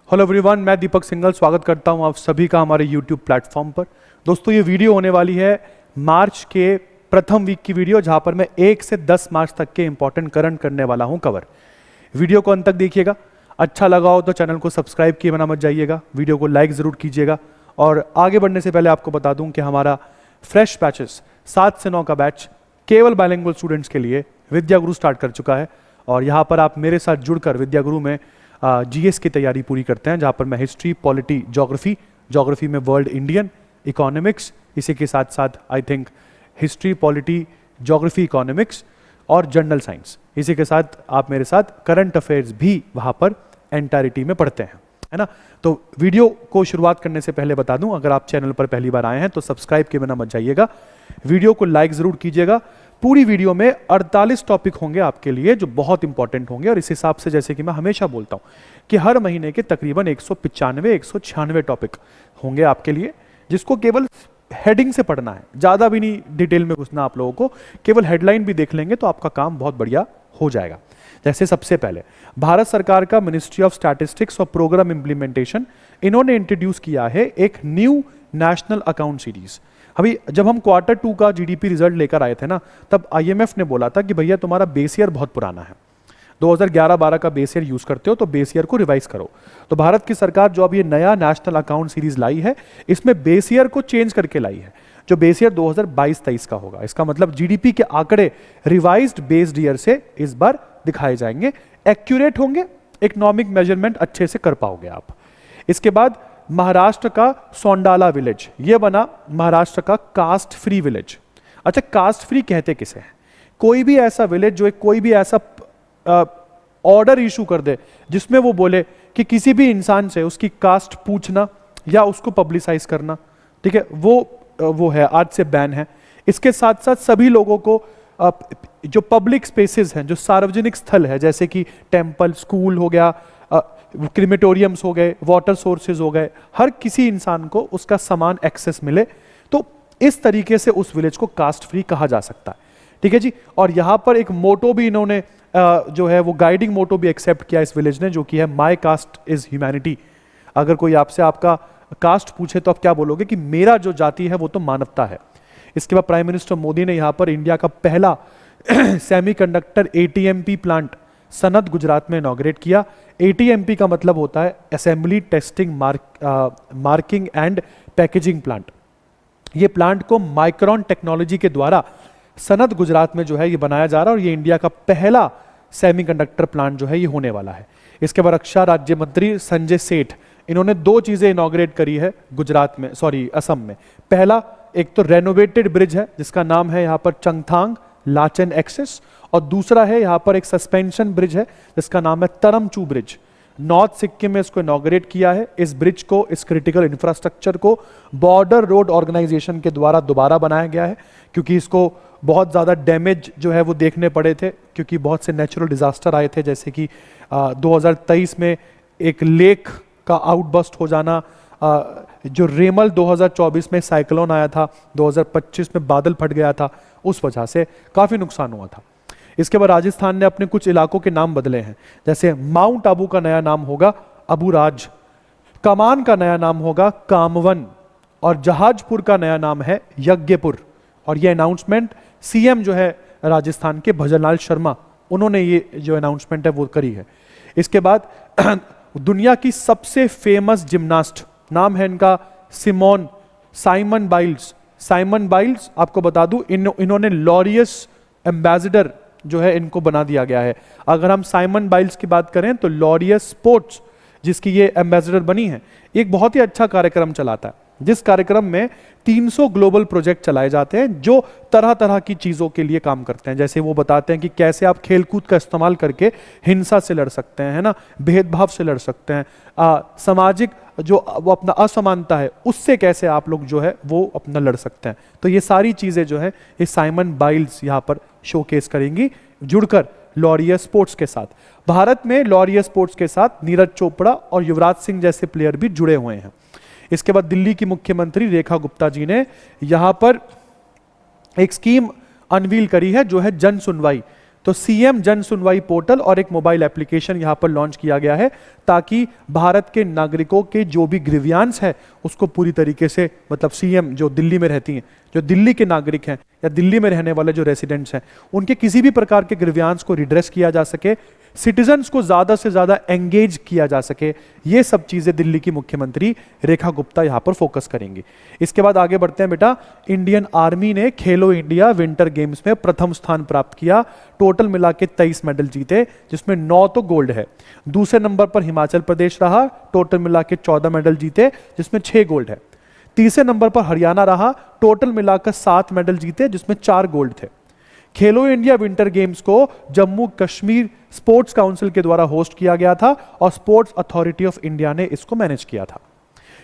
Hello everyone, मैं दीपक सिंघल स्वागत करता हूं आप सभी का हमारे यूट्यूब प्लेटफॉर्म पर। दोस्तों, ये वीडियो होने वाली है मार्च के प्रथम वीक की वीडियो, जहां पर मैं 1 से 10 मार्च तक के इंपॉर्टेंट करंट करने वाला हूं कवर। वीडियो को अंत तक देखिएगा। अच्छा लगा हो तो चैनल को सब्सक्राइब किए बिना मत जाइएगा, वीडियो को लाइक ज़रूर कीजिएगा। और आगे बढ़ने से पहले आपको बता दूँ कि हमारा फ्रेश बैचेस 7 से 9 का बैच केवल बाइलिंगुअल स्टूडेंट्स के लिए विद्या गुरु स्टार्ट कर चुका है। और यहाँ पर आप मेरे साथ जुड़कर विद्या गुरु में जीएस की तैयारी पूरी करते हैं, जहाँ पर मैं हिस्ट्री, पॉलिटी, ज्योग्राफी में वर्ल्ड इंडियन, इकोनॉमिक्स, इसी के साथ साथ I think history, polity, geography, economics और जनरल साइंस, इसी के साथ आप मेरे साथ करंट अफेयर्स भी वहाँ पर एंटायरिटी में पढ़ते हैं, है ना। तो वीडियो को शुरुआत करने से पहले बता दूं, अगर आप चैनल पर पहली बार आए हैं तो सब्सक्राइब किए बिना मत जाइएगा, वीडियो को लाइक ज़रूर कीजिएगा। पूरी वीडियो में 48 टॉपिक होंगे आपके लिए जो बहुत इंपॉर्टेंट होंगे, और इस हिसाब से जैसे कि मैं हमेशा बोलता हूं कि हर महीने के तकरीबन 195-196 टॉपिक होंगे आपके लिए, जिसको केवल हेडिंग से पढ़ना है, ज़्यादा भी नहीं डिटेल में घुसना आप लोगों को, केवल हेडलाइन भी देख लेंगे तो आपका काम बहुत बढ़िया हो जाएगा। जैसे सबसे पहले भारत सरकार का मिनिस्ट्री ऑफ स्टैटिस्टिक्स और प्रोग्राम इंप्लीमेंटेशन, इन्होंने इंट्रोड्यूस किया है एक न्यू नेशनल अकाउंट सीरीज। अभी जब हम Q2 का जीडीपी रिजल्ट लेकर आए थे ना, तब आईएमएफ ने बोला था कि भैया तुम्हारा बेस ईयर बहुत पुराना है, 2011-12 का बेस ईयर यूज करते हो तो बेस ईयर को रिवाइज करो। तो भारत की सरकार जो अब ये नया नेशनल अकाउंट सीरीज लाई है, इसमें बेस ईयर को चेंज करके लाई है, जो बेस ईयर 2022-23 का होगा। इसका मतलब जीडीपी के आंकड़े रिवाइज्ड बेस्ड ईयर से इस बार दिखाए जाएंगे, एक्यूरेट होंगे, इकोनॉमिक मेजरमेंट अच्छे से कर पाओगे आप। इसके बाद महाराष्ट्र का सोंडाला विलेज, ये बना महाराष्ट्र का कास्ट फ्री विलेज। अच्छा, कास्ट फ्री कहते किसे हैं? कोई भी ऐसा विलेज जो कोई भी ऐसा ऑर्डर इशू कर दे जिसमें वो बोले कि किसी भी इंसान से उसकी कास्ट पूछना या उसको पब्लिसाइज करना, ठीक है, वो है, आज से बैन है। इसके साथ साथ सभी लोगों को जो पब्लिक स्पेसेस हैं, जो सार्वजनिक स्थल है, जैसे कि टेम्पल, स्कूल हो गया, क्रिमेटोरियम्स हो गए, वाटर सोर्सेज हो गए, हर किसी इंसान को उसका समान एक्सेस मिले, तो इस तरीके से उस विलेज को कास्ट फ्री कहा जा सकता है, ठीक है जी। और यहाँ पर एक मोटो भी इन्होंने जो है वो गाइडिंग मोटो भी एक्सेप्ट किया इस विलेज ने, जो कि है माई कास्ट इज ह्यूमैनिटी। अगर कोई आपसे आपका कास्ट पूछे तो आप क्या बोलोगे? कि मेरा जो जाति है वो तो मानवता है। इसके बाद प्राइम मिनिस्टर मोदी ने यहाँ पर इंडिया का पहला सेमीकंडक्टर एटीएमपी प्लांट सनद गुजरात में इनॉग्रेट किया। एटीएमपी का मतलब होता है assembly testing marking and packaging plant. ये प्लांट को माइक्रोन टेक्नोलॉजी के द्वारा सनद गुजरात में जो है ये बनाया जा रहा है, और ये इंडिया का पहला सेमीकंडक्टर प्लांट जो है ये होने वाला है। इसके बाद रक्षा राज्य मंत्री संजय सेठ, इन्होंने 2 चीजें इनॉग्रेट करी है गुजरात में, असम में। पहला, एक तो रेनोवेटेड ब्रिज है जिसका नाम है यहाँ पर चंगथांग लाचेन एक्सेस, और दूसरा है यहाँ पर एक सस्पेंशन ब्रिज है जिसका नाम है तरमचू ब्रिज। नॉर्थ सिक्किम में इसको इनॉग्रेट किया है। इस ब्रिज को, इस क्रिटिकल इंफ्रास्ट्रक्चर को बॉर्डर रोड ऑर्गेनाइजेशन के द्वारा दोबारा बनाया गया है, क्योंकि इसको बहुत ज़्यादा डैमेज जो है वो देखने पड़े थे, क्योंकि बहुत से नेचुरल डिजास्टर आए थे, जैसे कि 2023 में एक लेक का आउटबस्ट हो जाना, जो रेमल 2024 में साइक्लोन आया था, 2025 में बादल फट गया था, उस वजह से काफ़ी नुकसान हुआ था। इसके बाद राजस्थान ने अपने कुछ इलाकों के नाम बदले हैं, जैसे माउंट आबू का नया नाम होगा अबूराज, कमान का नया नाम होगा कामवन, और जहाजपुर का नया नाम है यज्ञपुर। और ये अनाउंसमेंट सीएम जो है राजस्थान के भजनलाल शर्मा, उन्होंने ये जो अनाउंसमेंट है वो करी है। इसके बाद दुनिया की सबसे फेमस जिम्नास्ट, नाम है इनका साइमन बाइल्स। साइमन बाइल्स, आपको बता दूं, इन्होंने लॉरियस एम्बेसडर जो है इनको बना दिया गया है। अगर हम साइमन बाइल्स की बात करें तो लॉरियस स्पोर्ट्स, जिसकी ये एम्बेसडर बनी है, एक बहुत ही अच्छा कार्यक्रम चलाता है, जिस कार्यक्रम में 300 ग्लोबल प्रोजेक्ट चलाए जाते हैं जो तरह तरह की चीज़ों के लिए काम करते हैं। जैसे वो बताते हैं कि कैसे आप खेलकूद का इस्तेमाल करके हिंसा से लड़ सकते हैं, है ना, भेदभाव से लड़ सकते हैं, सामाजिक जो वो अपना असमानता है उससे कैसे आप लोग जो है वो अपना लड़ सकते हैं। तो ये सारी चीज़ें जो है ये साइमन बाइल्स यहाँ पर शोकेस करेंगी, जुड़कर लॉरियस स्पोर्ट्स के साथ। भारत में लॉरियस स्पोर्ट्स के साथ नीरज चोपड़ा और युवराज सिंह जैसे प्लेयर भी जुड़े हुए हैं। इसके बाद दिल्ली की मुख्यमंत्री रेखा गुप्ता जी ने यहाँ पर एक स्कीम अनवील करी है जो है जन सुनवाई। तो सीएम जन सुनवाई पोर्टल और एक मोबाइल एप्लीकेशन यहां पर लॉन्च किया गया है ताकि भारत के नागरिकों के जो भी ग्रीवियांस है उसको पूरी तरीके से, मतलब सीएम जो दिल्ली में रहती हैं, जो दिल्ली के नागरिक हैं या दिल्ली में रहने वाले जो रेसिडेंट्स हैं, उनके किसी भी प्रकार के ग्रीवियांस को रिड्रेस किया जा सके, सिटीजन्स को ज्यादा से ज्यादा एंगेज किया जा सके, ये सब चीजें दिल्ली की मुख्यमंत्री रेखा गुप्ता यहां पर फोकस करेंगी। इसके बाद आगे बढ़ते हैं बेटा। इंडियन आर्मी ने खेलो इंडिया विंटर गेम्स में प्रथम स्थान प्राप्त किया, टोटल मिला के 23 मेडल जीते, जिसमें 9 तो गोल्ड है। दूसरे नंबर पर हिमाचल प्रदेश रहा, टोटल मिला के 14 मेडल जीते, जिसमें 6 गोल्ड है। तीसरे नंबर पर हरियाणा रहा, टोटल मिलाकर 7 मेडल जीते, जिसमें 4 गोल्ड थे। खेलो इंडिया विंटर गेम्स को जम्मू कश्मीर स्पोर्ट्स काउंसिल के द्वारा होस्ट किया गया था और स्पोर्ट्स अथॉरिटी ऑफ इंडिया ने इसको मैनेज किया था।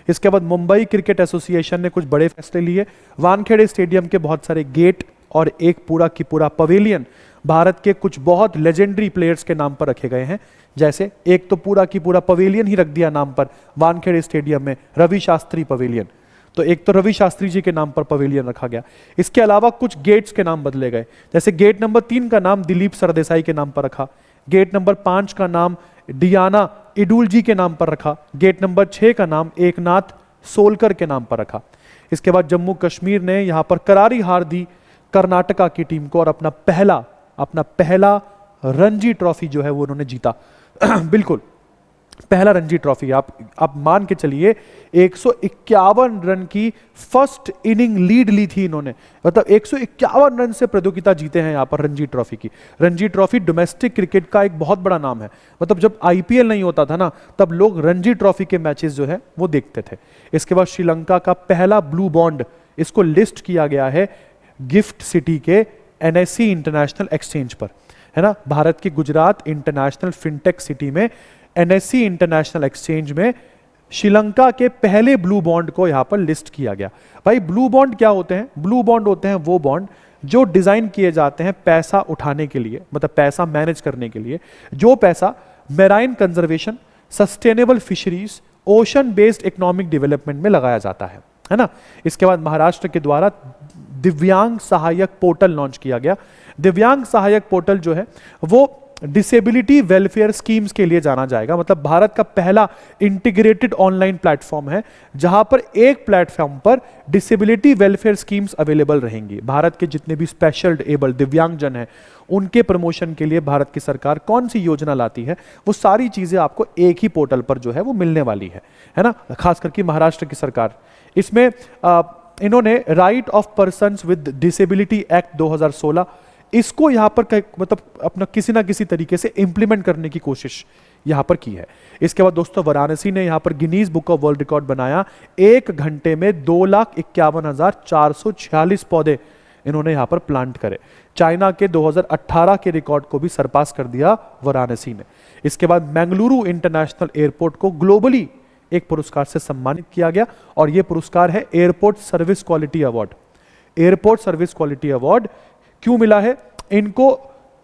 इसके बाद मुंबई क्रिकेट एसोसिएशन ने कुछ बड़े फैसले लिए। वानखेड़े स्टेडियम के बहुत सारे गेट और एक पूरा की पूरा पवेलियन भारत के कुछ बहुत लेजेंडरी प्लेयर्स के नाम पर रखे गए हैं। जैसे एक तो पूरा की पूरा पवेलियन ही रख दिया नाम पर वानखेड़े स्टेडियम में, रवि शास्त्री पवेलियन, तो एक तो रवि शास्त्री जी के नाम पर पवेलियन रखा गया। इसके अलावा कुछ गेट्स के नाम बदले गए, जैसे गेट नंबर 3 का नाम दिलीप सरदेसाई के नाम पर रखा, गेट नंबर 5 का नाम डियाना इडुल जी के नाम पर रखा, गेट नंबर 6 का नाम एकनाथ सोलकर के नाम पर रखा। इसके बाद जम्मू कश्मीर ने यहां पर करारी हार दी कर्नाटका की टीम को और अपना पहला रणजी ट्रॉफी जो है वो उन्होंने जीता। बिल्कुल पहला रणजी ट्रॉफी। आप मान के चलिए 151 रन की फर्स्ट इनिंग लीड ली थी इन्होंने, मतलब 151 रन से प्रतियोगिता जीते हैं यहां पर रणजी ट्रॉफी की। रणजी ट्रॉफी डोमेस्टिक क्रिकेट का एक बहुत बड़ा नाम है, मतलब जब आईपीएल नहीं होता था ना तब लोग रणजी ट्रॉफी के मैचेस जो है वो देखते थे। इसके बाद श्रीलंका का पहला ब्लू बॉन्ड, इसको लिस्ट किया गया है गिफ्ट सिटी के एनएससी इंटरनेशनल एक्सचेंज पर, है ना। भारत की गुजरात इंटरनेशनल फिनटेक सिटी में एनएससी इंटरनेशनल एक्सचेंज में श्रीलंका के पहले ब्लू बॉन्ड को यहां पर लिस्ट किया गया। भाई ब्लू बॉन्ड क्या होते हैं? ब्लू बॉन्ड होते हैं वो बॉन्ड जो डिजाइन किए जाते हैं पैसा उठाने के लिए, मतलब पैसा मैनेज करने के लिए, जो पैसा marine conservation, sustainable fisheries, ocean based economic development में लगाया जाता है ना। इसके बाद महाराष्ट्र के द्वारा दिव्यांग सहायक पोर्टल लॉन्च किया गया। दिव्यांग सहायक पोर्टल जो है वो डिसेबिलिटी वेलफेयर स्कीम्स के लिए जाना जाएगा, मतलब भारत का पहला इंटीग्रेटेड ऑनलाइन प्लेटफॉर्म है जहां पर एक प्लेटफॉर्म पर डिसेबिलिटी वेलफेयर स्कीम्स अवेलेबल रहेंगी। भारत के जितने भी स्पेशल एबल दिव्यांगजन हैं उनके प्रमोशन के लिए भारत की सरकार कौन सी योजना लाती है वो सारी चीजें आपको एक ही पोर्टल पर जो है वो मिलने वाली है ना। खास करके महाराष्ट्र की सरकार इसमें इन्होंने right of persons with disability act 2016 इसको यहां पर मतलब अपना किसी ना किसी तरीके से इंप्लीमेंट करने की कोशिश यहां पर की है। इसके बाद दोस्तों वाराणसी ने यहां पर Guinness book of world record बनाया। 1 घंटे में 2,51,446 पौधे इन्होंने यहां पर प्लांट करे। चाइना के 2018 के रिकॉर्ड को भी सरपास कर दिया वाराणसी ने। इसके बाद बेंगलुरु इंटरनेशनल एयरपोर्ट को ग्लोबली एक पुरस्कार से सम्मानित किया गया और यह पुरस्कार है airport service quality award. Airport service quality award क्यों मिला है इनको?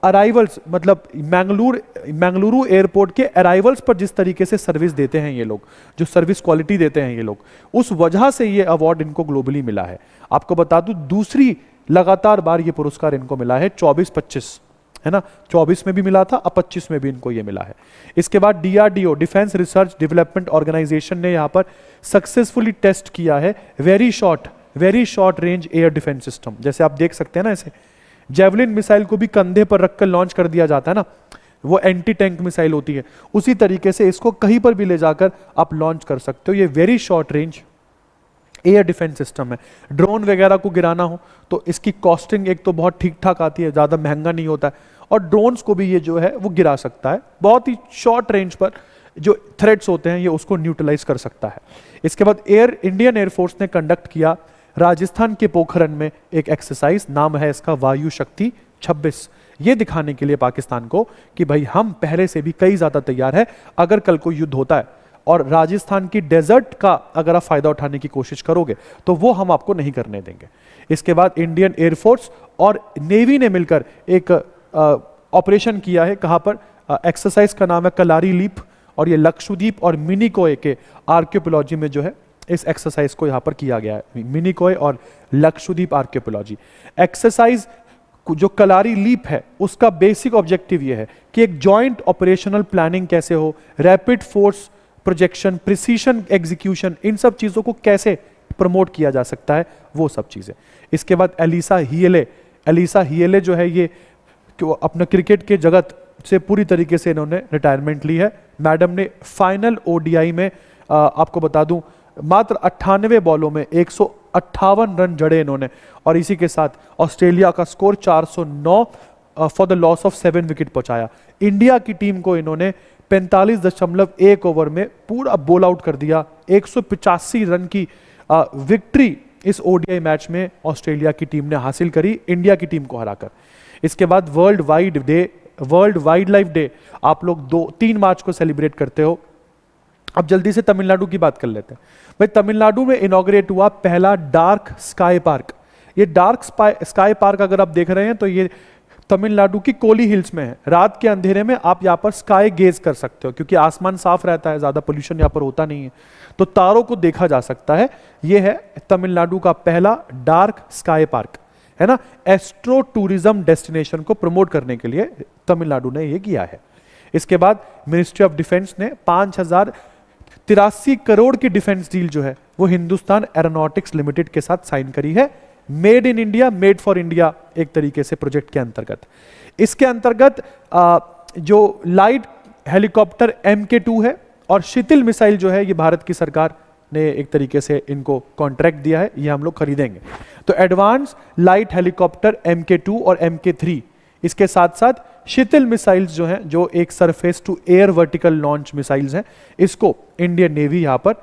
अराइवल्स, मतलब मैंगलुरु एयरपोर्ट के अराइवल्स पर जिस तरीके से सर्विस देते हैं ये लोग, जो सर्विस क्वालिटी देते हैं ये लोग, उस वजह से ये अवार्ड इनको ग्लोबली मिला है। आपको बता दूं दूसरी लगातार बार ये पुरस्कार इनको मिला है, 24-25, है ना। 24 में भी मिला था, अब 25 में भी इनको ये मिला है। इसके बाद DRDO defence research development organisation ने यहां पर सक्सेसफुली टेस्ट किया है very short range air defence system. जैसे आप देख सकते हैं ना, ऐसे जेवलिन मिसाइल को भी कंधे पर रखकर लॉन्च कर दिया जाता है ना, वो एंटी टैंक मिसाइल होती है, उसी तरीके से इसको कहीं पर भी ले जाकर आप लॉन्च कर सकते हो। ये very short range air defence system है। ड्रोन वगैरह को गिराना हो तो इसकी कॉस्टिंग एक तो बहुत ठीक ठाक आती है, ज़्यादा महंगा नहीं होता है, और ड्रोन्स को भी ये जो है वो गिरा सकता है बहुत ही शॉर्ट रेंज पर। जो थ्रेट्स होते हैं ये उसको न्यूट्रलाइज कर सकता है। इसके बाद इंडियन एयरफोर्स ने कंडक्ट किया राजस्थान के पोखरन में एक एक्सरसाइज, नाम है इसका वायु शक्ति 26। ये दिखाने के लिए पाकिस्तान को कि भाई हम पहले से भी कई ज्यादा तैयार है, अगर कल को युद्ध होता है और राजस्थान की डेजर्ट का अगर आप फायदा उठाने की कोशिश करोगे तो वो हम आपको नहीं करने देंगे। इसके बाद इंडियन एयरफोर्स और नेवी ने मिलकर एक ऑपरेशन किया है। कहां पर? एक्सरसाइज का नाम है कलारी लीप, और ये लक्षद्वीप और मिनिकोय के आर्कियोपोलॉजी में जो है इस एक्सरसाइज को यहां पर किया गया है। मिनिकोय और लक्षद्वीप आर्कियोपोलॉजी एक्सरसाइज जो कलारी लीप है उसका बेसिक ऑब्जेक्टिव ये है कि एक जॉइंट ऑपरेशनल प्लानिंग कैसे हो, rapid force projection, precision execution, इन सब चीज़ों को कैसे प्रमोट किया जा सकता है, वो सब चीज़ें। इसके बाद एलिसा हीयले जो है ये अपना क्रिकेट के जगत से पूरी तरीके से इन्होंने रिटायरमेंट ली है। मैडम ने फाइनल ओडीआई में आपको बता दूं मात्र 98 बॉलों में 158 रन जड़े इन्होंने, और इसी के साथ ऑस्ट्रेलिया का score 409 for the loss of 7 wicket पहुंचाया। इंडिया की टीम को इन्होंने 45.1 ओवर में पूरा बोल आउट कर दिया। 185 रन की विक्ट्री इस ओडीआई मैच में ऑस्ट्रेलिया की टीम ने हासिल करी इंडिया की टीम को हराकर। इसके बाद वर्ल्ड वाइल्ड लाइफ डे आप लोग 2-3 मार्च को सेलिब्रेट करते हो। अब जल्दी से तमिलनाडु की बात कर लेते हैं। भाई तमिलनाडु में इनॉग्रेट हुआ पहला डार्क स्काई पार्क। ये डार्क स्काई पार्क अगर आप देख रहे हैं तो ये तमिलनाडु की कोली हिल्स में है। रात के अंधेरे में आप यहाँ पर स्काई गेज कर सकते हो, क्योंकि आसमान साफ रहता है, ज्यादा पोल्यूशन यहाँ पर होता नहीं है, तो तारों को देखा जा सकता है। ये है तमिलनाडु का पहला डार्क स्काई पार्क, है ना। एस्ट्रो टूरिज्म डेस्टिनेशन को प्रमोट करने के लिए तमिलनाडु ने ये किया है। इसके बाद मिनिस्ट्री ऑफ डिफेंस ने 5083 करोड़ की डिफेंस डील जो है वो हिंदुस्तान एरोनॉटिक्स लिमिटेड के साथ साइन करी है। Made in India, made for India एक तरीके से प्रोजेक्ट के अंतर्गत। इसके अंतर्गत जो लाइट हेलीकॉप्टर MK2 है और शितिल मिसाइल जो है ये भारत की सरकार ने एक तरीके से इनको कॉन्ट्रैक्ट दिया है, ये हम लोग खरीदेंगे। तो एडवांस लाइट हेलीकॉप्टर MK2 और MK3, इसके साथ साथ शितिल मिसाइल्स जो हैं, जो एक surface to air vertical launch missiles हैं, इसको इंडियन नेवी यहां पर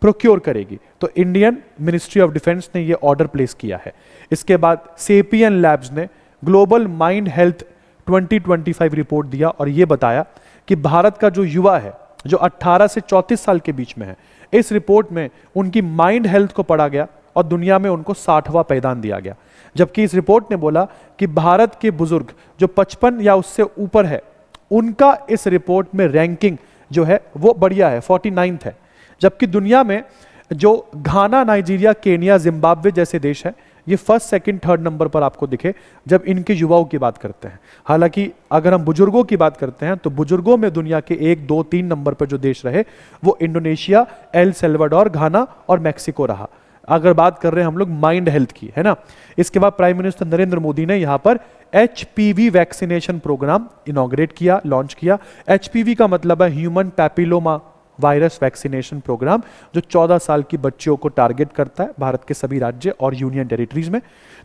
प्रोक्योर करेगी। तो इंडियन मिनिस्ट्री ऑफ डिफेंस ने ये ऑर्डर प्लेस किया है। इसके बाद सेपियन लैब्स ने ग्लोबल माइंड हेल्थ 2025 रिपोर्ट दिया और ये बताया कि भारत का जो युवा है जो 18 से 34 साल के बीच में है, इस रिपोर्ट में उनकी माइंड हेल्थ को पढ़ा गया और दुनिया में उनको 60वां पायदान दिया गया। जबकि इस रिपोर्ट ने बोला कि भारत के बुजुर्ग जो 55 या उससे ऊपर है, उनका इस रिपोर्ट में रैंकिंग जो है वो बढ़िया है, 49th है। जबकि दुनिया में जो घाना, नाइजीरिया, केनिया, जिम्बाब्वे जैसे देश हैं, ये 1st, 2nd, 3rd नंबर पर आपको दिखे जब इनके युवाओं की बात करते हैं। हालांकि अगर हम बुजुर्गों की बात करते हैं तो बुजुर्गों में दुनिया के 1, 2, 3 नंबर पर जो देश रहे वो इंडोनेशिया, एल सल्वाडोर, घाना और मैक्सिको रहा। अगर बात कर रहे हैं हम लोग माइंड हेल्थ की, है ना। इसके बाद प्राइम मिनिस्टर नरेंद्र मोदी ने यहाँ पर HPV वैक्सीनेशन प्रोग्राम इनॉग्रेट किया, लॉन्च किया। HPV का मतलब है human papilloma virus vaccination programme, जो 14 साल की बच्चियों को टारगेट करता है भारत के सभी राज्य और यूनियन टेरिटरीज में,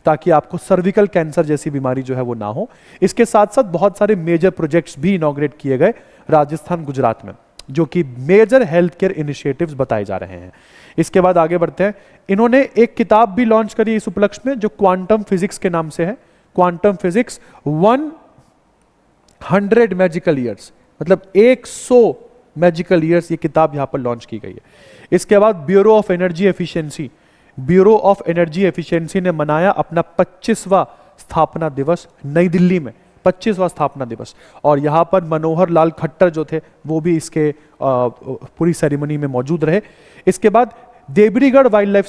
ताकि आपको सर्विकल कैंसर जैसी बीमारी जो है वो ना हो। इसके साथ साथ बहुत सारे मेजर प्रोजेक्ट्स भी इनॉग्रेट किए गए राजस्थान, गुजरात में, जो कि मेजर हेल्थ केयर इनिशिएटिव्स बताए जा रहे हैं। इसके बाद आगे बढ़ते हैं। इन्होंने एक किताब भी लॉन्च करी इस उपलक्ष्य में, जो क्वांटम फिजिक्स के नाम से है। क्वांटम फिजिक्स 100 मैजिकल ईयर्स, मतलब 100 मैजिकल ईयर्स, ये किताब यहां पर लॉन्च की गई है। इसके बाद ब्यूरो ऑफ एनर्जी एफिशिएंसी ने मनाया अपना 25वां स्थापना दिवस नई दिल्ली में, 25वां स्थापना दिवस, और यहां पर मनोहर लाल खट्टर जो थे वो भी इसके पूरी सेरेमनी में मौजूद रहे। इसके बाद देवरीगढ़ वाइल्ड लाइफ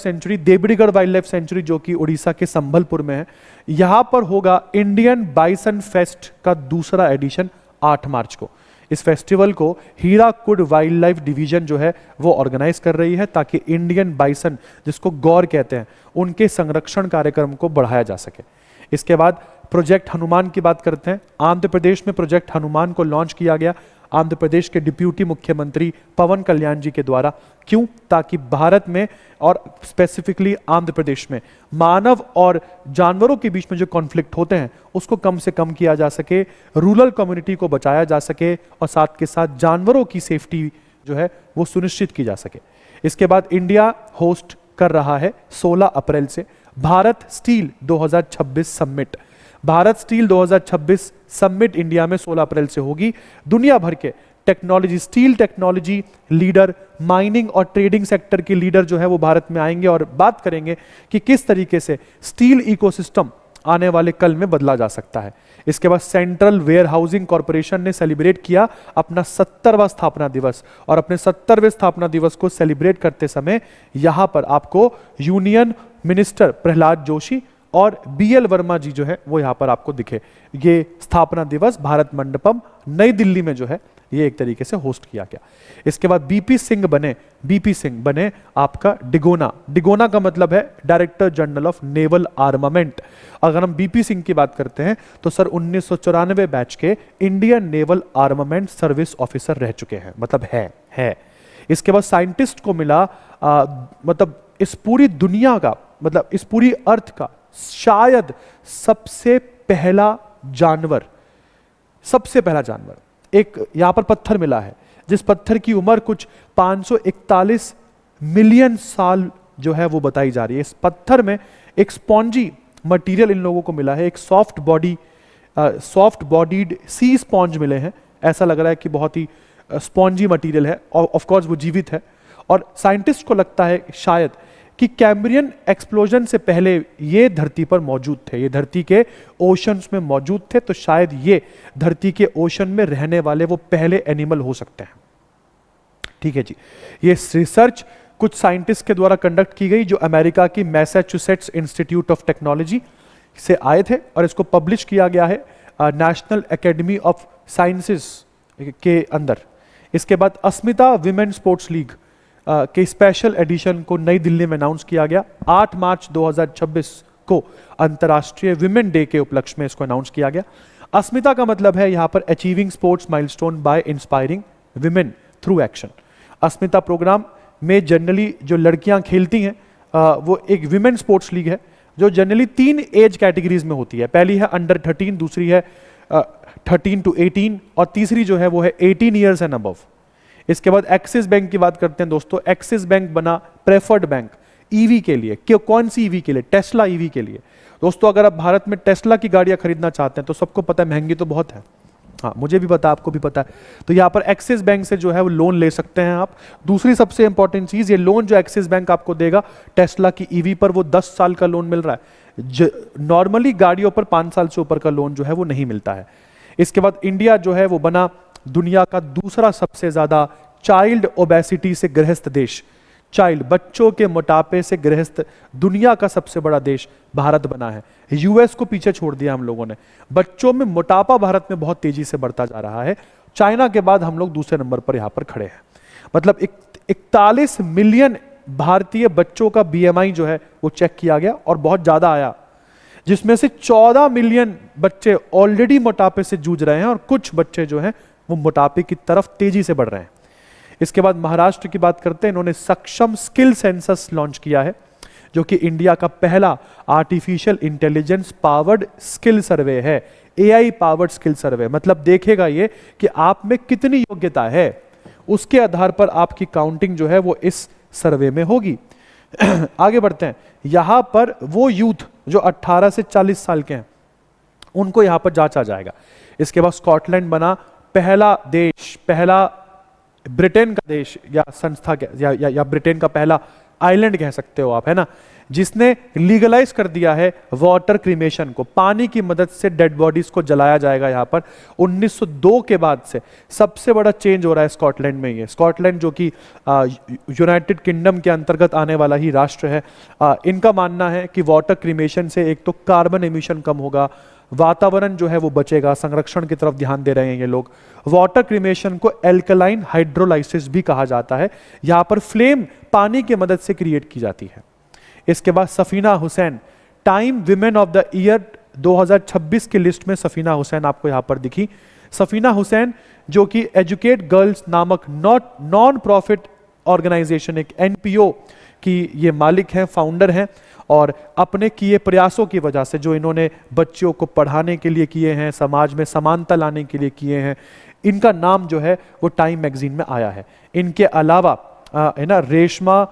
सेंचुरी जो कि उड़ीसा के संबलपुर में है, यहां पर होगा इंडियन बाइसन फेस्ट का दूसरा एडिशन 8 मार्च को। इस फेस्टिवल को हीराकुड वाइल्ड लाइफ डिवीजन जो है वो ऑर्गेनाइज कर रही है, ताकि इंडियन बाइसन, जिसको गौर कहते हैं, उनके संरक्षण कार्यक्रम को बढ़ाया जा सके। इसके बाद प्रोजेक्ट हनुमान की बात करते हैं। आंध्र प्रदेश में प्रोजेक्ट हनुमान को लॉन्च किया गया आंध्र प्रदेश के डिप्यूटी मुख्यमंत्री पवन कल्याण जी के द्वारा। क्यों? ताकि भारत में और स्पेसिफिकली आंध्र प्रदेश में मानव और जानवरों के बीच में जो कॉन्फ्लिक्ट होते हैं उसको कम से कम किया जा सके, रूरल कम्युनिटी को बचाया जा सके और साथ के साथ जानवरों की सेफ्टी जो है वो सुनिश्चित की जा सके। इसके बाद इंडिया होस्ट कर रहा है 16 अप्रैल से Bharat steel 2026 summit. Bharat steel 2026 summit India में 16 अप्रैल से होगी। दुनिया भर के technology, steel technology leader, mining और ट्रेडिंग सेक्टर के लीडर जो है वो भारत में आएंगे और बात करेंगे कि किस तरीके से स्टील इकोसिस्टम आने वाले कल में बदला जा सकता है। इसके बाद सेंट्रल वेयर हाउसिंग कॉर्पोरेशन ने सेलिब्रेट किया अपना 70वां स्थापना दिवस, और अपने 70वें स्थापना दिवस को सेलिब्रेट करते समय यहां पर आपको यूनियन मिनिस्टर प्रहलाद जोशी और बीएल वर्मा जी जो है वो यहाँ पर आपको दिखे। ये स्थापना दिवस भारत मंडपम नई दिल्ली में जो है ये एक तरीके से होस्ट किया गया। इसके बाद बीपी सिंह बने आपका डिगोना। डिगोना का मतलब है director general of naval armament. अगर हम बीपी सिंह की बात करते हैं तो सर 1994 बैच के Indian naval armament service officer रह चुके हैं, मतलब है। इसके बाद साइंटिस्ट को मिला मतलब इस पूरी दुनिया का, मतलब इस पूरी अर्थ का शायद सबसे पहला जानवर, एक यहां पर पत्थर मिला है जिस पत्थर की उम्र कुछ 541 मिलियन साल जो है वो बताई जा रही है। इस पत्थर में एक स्पॉन्जी मटेरियल इन लोगों को मिला है, एक सॉफ्ट बॉडीड सी स्पॉन्ज मिले हैं। ऐसा लग रहा है कि बहुत ही स्पॉन्जी मटेरियल है और ऑफ कोर्स वो जीवित है। और साइंटिस्ट को लगता है शायद कि कैम्ब्रियन एक्सप्लोजन से पहले ये धरती पर मौजूद थे, ये धरती के ओशंस में मौजूद थे, तो शायद ये धरती के ओशन में रहने वाले वो पहले एनिमल हो सकते हैं। ठीक है जी, ये रिसर्च कुछ साइंटिस्ट के द्वारा कंडक्ट की गई जो अमेरिका की मैसाचुसेट्स इंस्टीट्यूट ऑफ टेक्नोलॉजी से आए थे और इसको पब्लिश किया गया है नेशनल एकेडमी ऑफ साइंसेस के अंदर। इसके बाद अस्मिता विमेन स्पोर्ट्स लीग के स्पेशल एडिशन को नई दिल्ली में अनाउंस किया गया। 8 मार्च 2026 को अंतर्राष्ट्रीय विमेन डे के उपलक्ष्य में इसको अनाउंस किया गया। अस्मिता का मतलब है यहां पर achieving sports milestone by inspiring women through action. Asmita programme में जनरली जो लड़कियां खेलती हैं वो एक विमेन स्पोर्ट्स लीग है जो जनरली 3 एज कैटेगरीज में होती है। पहली है अंडर 13, दूसरी है 13 to 18 और तीसरी जो है वो है 18 ईयर्स एंड अबव। इसके बाद एक्सिस बैंक की बात करते हैं दोस्तों। एक्सिस बैंक बना प्रेफर्ड बैंक ईवी के लिए। क्यों, कौन सी ईवी के लिए? टेस्ला ईवी के लिए। दोस्तों अगर आप भारत में टेस्ला की गाड़ियां खरीदना चाहते हैं तो सबको पता है महंगी तो बहुत है, हाँ मुझे भी पता है, आपको भी पता है। तो यहाँ पर एक्सिस बैंक से जो है वो लोन ले सकते हैं आप। दूसरी सबसे इंपॉर्टेंट चीज, ये लोन जो एक्सिस बैंक आपको देगा टेस्ला की ईवी पर वो 10 साल का लोन मिल रहा है। नॉर्मली गाड़ियों पर 5 साल से ऊपर का लोन जो है वो नहीं मिलता है। इसके बाद इंडिया जो है वो बना दुनिया का दूसरा सबसे ज्यादा चाइल्ड ओबेसिटी से ग्रस्त देश। चाइल्ड, बच्चों के मोटापे से ग्रस्त दुनिया का सबसे बड़ा देश भारत बना है। यूएस को पीछे छोड़ दिया हम लोगों ने। बच्चों में मोटापा भारत में बहुत तेजी से बढ़ता जा रहा है। चाइना के बाद हम लोग दूसरे नंबर पर यहां पर खड़े हैं। मतलब 41 मिलियन भारतीय बच्चों का बीएमआई जो है वो चेक किया गया और बहुत ज्यादा आया, जिसमें से 14 मिलियन बच्चे ऑलरेडी मोटापे से जूझ रहे हैं और कुछ बच्चे जो हैं वो मोटापे की तरफ तेजी से बढ़ रहे हैं। इसके बाद महाराष्ट्र की बात करते हैं। इन्होंने सक्षम स्किल सेंसस लॉन्च किया है जो कि इंडिया का पहला artificial intelligence powered skill survey है। एआई पावर्ड स्किल सर्वे मतलब देखेगा ये कि आप में कितनी योग्यता है, उसके आधार पर आपकी काउंटिंग जो है वो इस सर्वे में होगी। आगे बढ़ते हैं। यहां पर वो यूथ जो 18 से 40 साल के हैं उनको यहां पर जांचा जाएगा। इसके बाद स्कॉटलैंड बना पहला देश, पहला ब्रिटेन का देश या संस्था या ब्रिटेन का पहला आइलैंड कह सकते हो आप, है ना, जिसने लीगलाइज कर दिया है वाटर क्रीमेशन को। पानी की मदद से डेड बॉडीज को जलाया जाएगा यहाँ पर। 1902 के बाद से सबसे बड़ा चेंज हो रहा है स्कॉटलैंड में। ये स्कॉटलैंड जो कि यूनाइटेड किंगडम के अंतर्गत आने वाला ही राष्ट्र है। इनका मानना है कि वाटर क्रीमेशन से एक तो कार्बन एमिशन कम होगा, वातावरण जो है वो बचेगा, संरक्षण की तरफ ध्यान दे रहे हैं ये लोग। वाटर क्रीमेशन को एल्कलाइन हाइड्रोलाइसिस भी कहा जाता है। यहां पर फ्लेम पानी की मदद से क्रिएट की जाती है। इसके बाद Safina Hussain, time women of the year 2026 की लिस्ट में सफीना हुसैन आपको यहां पर दिखी। सफीना हुसैन जो कि एजुकेट गर्ल्स नामक नॉन प्रॉफिट ऑर्गेनाइजेशन, एक एनपीओ की ये मालिक हैं, फाउंडर हैं, और अपने किए प्रयासों की वजह से जो इन्होंने बच्चियों को पढ़ाने के लिए किए हैं, समाज में समानता लाने के लिए किए हैं, इनका नाम जो है वो टाइम मैगजीन में आया है। इनके अलावा है ना रेशमा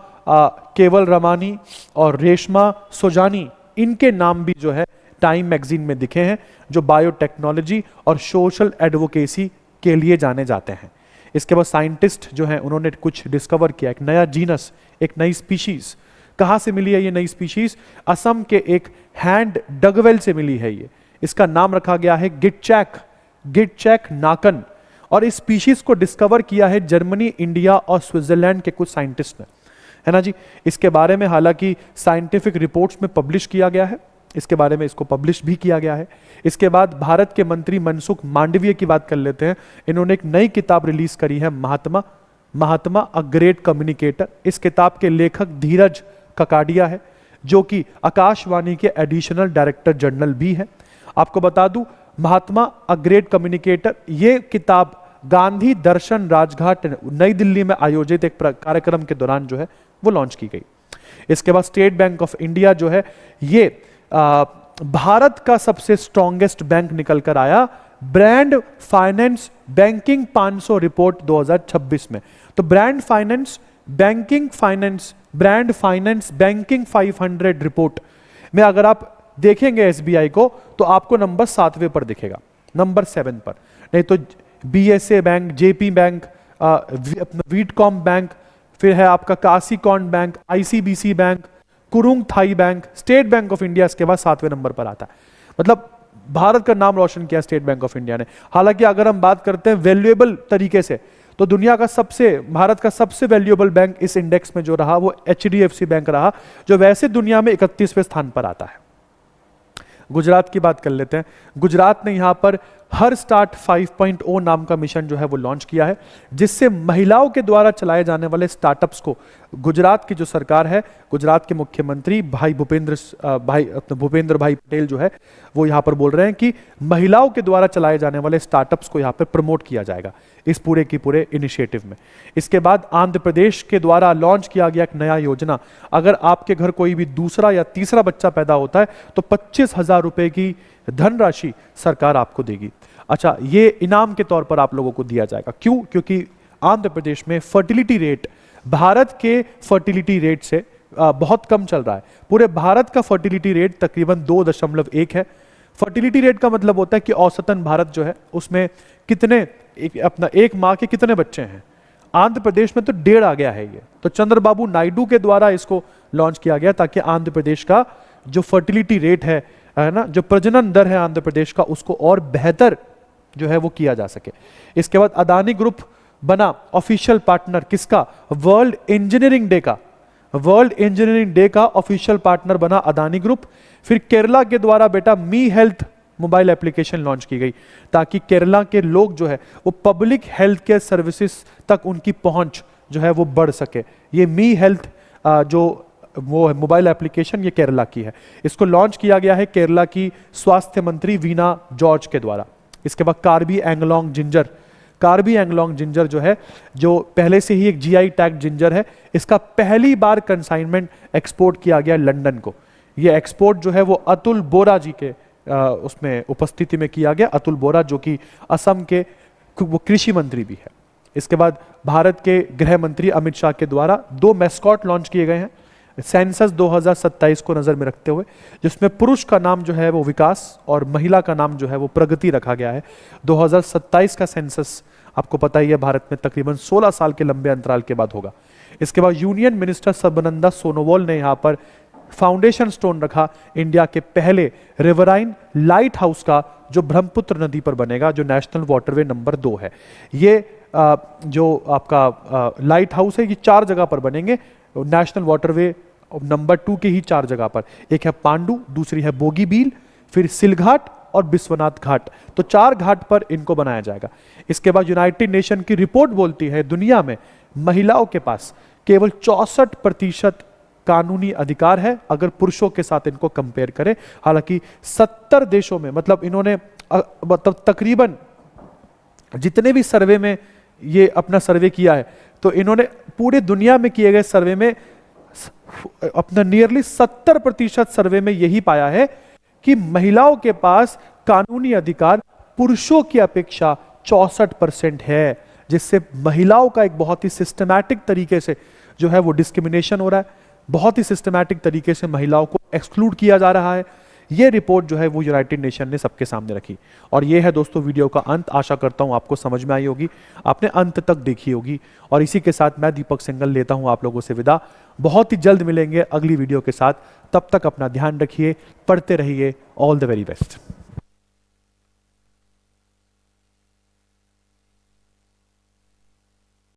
केवल रमानी और रेशमा सोजानी, इनके नाम भी जो है टाइम मैगजीन में दिखे हैं, जो बायोटेक्नोलॉजी और सोशल एडवोकेसी के लिए जाने जाते हैं। इसके बाद साइंटिस्ट जो हैं उन्होंने कुछ डिस्कवर किया, एक नया जीनस, एक नई स्पीशीज। कहाँ से मिली है ये नई स्पीशीज? असम के एक हैंड डगवेल से मिली है ये। इसका नाम रखा गया है गिटचैक नाकन, और इस स्पीशीज को डिस्कवर किया है जर्मनी, इंडिया और स्विट्जरलैंड के कुछ साइंटिस्ट ने, है ना जी। इसके बारे में हालांकि साइंटिफिक रिपोर्ट्स में पब्लिश किया गया है इसके बारे में इसको पब्लिश भी किया गया है। इसके बाद भारत के मंत्री मनसुख मांडवीय की बात कर लेते हैं। इन्होंने एक नई किताब रिलीज करी है, महात्मा अ ग्रेट कम्युनिकेटर। इस किताब के लेखक धीरज ककाडिया है, जो कि आकाशवाणी के एडिशनल डायरेक्टर जनरल भी है। आपको बता दूं, महात्मा अ ग्रेट कम्युनिकेटर ये किताब गांधी दर्शन राजघाट नई दिल्ली में आयोजित एक कार्यक्रम के दौरान जो है वो लॉन्च की गई। इसके बाद स्टेट बैंक ऑफ इंडिया जो है ये भारत का सबसे स्ट्रॉन्गेस्ट बैंक निकल कर आया ब्रांड फाइनेंस बैंकिंग 500 रिपोर्ट 2026 में। तो ब्रांड फाइनेंस बैंकिंग 500 रिपोर्ट में अगर आप देखेंगे एसबीआई को तो आपको नंबर 7वें पर दिखेगा, नंबर 7 पर। नहीं तो BSA bank, JP bank, Vietcom bank, फिर है आपका Kasikorn bank, ICBC bank, Krung Thai bank, State Bank of India इसके बाद 7वें नंबर पर आता है। मतलब भारत का नाम रोशन किया स्टेट बैंक ऑफ इंडिया ने। हालांकि अगर हम बात करते हैं वैल्यूएबल तरीके से तो भारत का सबसे वैल्यूएबल बैंक इस इंडेक्स में जो रहा वो एचडीएफसी बैंक रहा, जो वैसे दुनिया में 31वें स्थान पर आता है। गुजरात की बात कर लेते हैं। गुजरात ने यहां पर हर स्टार्ट 5.0 नाम का मिशन जो है वो लॉन्च किया है, जिससे महिलाओं के द्वारा चलाए जाने वाले स्टार्टअप्स को गुजरात की जो सरकार है, गुजरात के मुख्यमंत्री भूपेंद्र भाई पटेल जो है वो यहां पर बोल रहे हैं कि महिलाओं के द्वारा चलाए जाने वाले स्टार्टअप्स को यहां पर प्रमोट किया जाएगा इस पूरे की पूरे इनिशिएटिव में। इसके बाद आंध्र प्रदेश के द्वारा लॉन्च किया गया एक नया योजना, अगर आपके घर कोई भी दूसरा या तीसरा बच्चा पैदा होता है तो 25,000 रुपए की धनराशि सरकार आपको देगी। अच्छा, ये इनाम के तौर पर आप लोगों को दिया जाएगा। क्यों? क्योंकि आंध्र प्रदेश में फर्टिलिटी रेट भारत के फर्टिलिटी रेट से बहुत कम चल रहा है। पूरे भारत का फर्टिलिटी रेट तकरीबन 2.1 है। फर्टिलिटी रेट का मतलब होता है कि औसतन भारत जो है उसमें एक माँ के कितने बच्चे हैं। आंध्र प्रदेश में तो 1.5 आ गया है ये। तो चंद्रबाबू नायडू के द्वारा इसको लॉन्च किया गया ताकि आंध्र प्रदेश का जो फर्टिलिटी रेट है ना, जो प्रजनन दर है आंध्र प्रदेश का, उसको और बेहतर जो है वो किया जा सके। इसके बाद अदानी ग्रुप बना ऑफिशियल पार्टनर किसका? वर्ल्ड इंजीनियरिंग डे का ऑफिशियल पार्टनर बना अदानी ग्रुप। फिर केरला के द्वारा बेटा मी हेल्थ मोबाइल एप्लीकेशन लॉन्च की गई ताकि केरला के लोग जो है वो पब्लिक हेल्थ केयर सर्विसेज तक उनकी पहुंच जो है वो बढ़ सके। ये मी हेल्थ जो वो मोबाइल एप्लीकेशन ये केरला की है। इसको लॉन्च किया गया है केरला की स्वास्थ्य मंत्री वीना जॉर्ज के द्वारा। इसके बाद कार्बी एंगलोंग जिंजर जो है, जो पहले से ही एक जीआई टैग जिंजर है, इसका पहली बार कंसाइनमेंट एक्सपोर्ट किया गया लंदन को। ये एक्सपोर्ट जो है वो अतुल बोरा जी के उसमें उपस्थिति में किया गया। अतुल बोरा जो कि असम के वो कृषि मंत्री भी है। इसके बाद भारत के गृह मंत्री अमित शाह के द्वारा 2 मैस्कॉट लॉन्च किए गए हैं सेंसस 2027 को नजर में रखते हुए, जिसमें पुरुष का नाम जो है वो विकास और महिला का नाम जो है वो प्रगति रखा गया है। 2027 का सेंसस आपको पता ही है भारत में तकरीबन 16 साल के लंबे अंतराल के बाद होगा। इसके बाद यूनियन मिनिस्टर सर्बानंद सोनोवाल ने यहाँ पर फाउंडेशन स्टोन रखा इंडिया के पहले रिवराइन लाइट हाउस का, जो ब्रह्मपुत्र नदी पर बनेगा, जो नेशनल वाटरवे नंबर 2 है। ये जो आपका लाइट हाउस है ये 4 जगह पर बनेंगे नेशनल वाटरवे नंबर 2 के ही 4 जगह पर। एक है पांडु, दूसरी है बोगीबील, फिर सिलघाट और विश्वनाथ घाट। तो 4 घाट पर इनको बनाया जाएगा। इसके बाद यूनाइटेड नेशन की रिपोर्ट बोलती है दुनिया में महिलाओं के पास केवल 64% कानूनी अधिकार है अगर पुरुषों के साथ इनको कंपेयर करें। हालांकि 70 देशों में, मतलब इन्होंने मतलब तकरीबन जितने भी सर्वे में ये अपना सर्वे किया है, तो इन्होंने पूरे दुनिया में किए गए सर्वे में अपना नियरली 70% सर्वे में यही पाया है कि महिलाओं के पास कानूनी अधिकार पुरुषों की अपेक्षा 64% है, जिससे महिलाओं का एक बहुत ही सिस्टमैटिक तरीके से जो है वो डिस्क्रिमिनेशन हो रहा है, बहुत ही सिस्टमैटिक तरीके से महिलाओं को एक्सक्लूड किया जा रहा है। ये रिपोर्ट जो है वो यूनाइटेड नेशन ने सबके सामने रखी। और ये है दोस्तों वीडियो का अंत। आशा करता हूं आपको समझ में आई होगी, आपने अंत तक देखी होगी। और इसी के साथ मैं दीपक सिंघल लेता हूं आप लोगों से विदा। बहुत ही जल्द मिलेंगे अगली वीडियो के साथ। तब तक अपना ध्यान रखिए, पढ़ते रहिए। All the very best.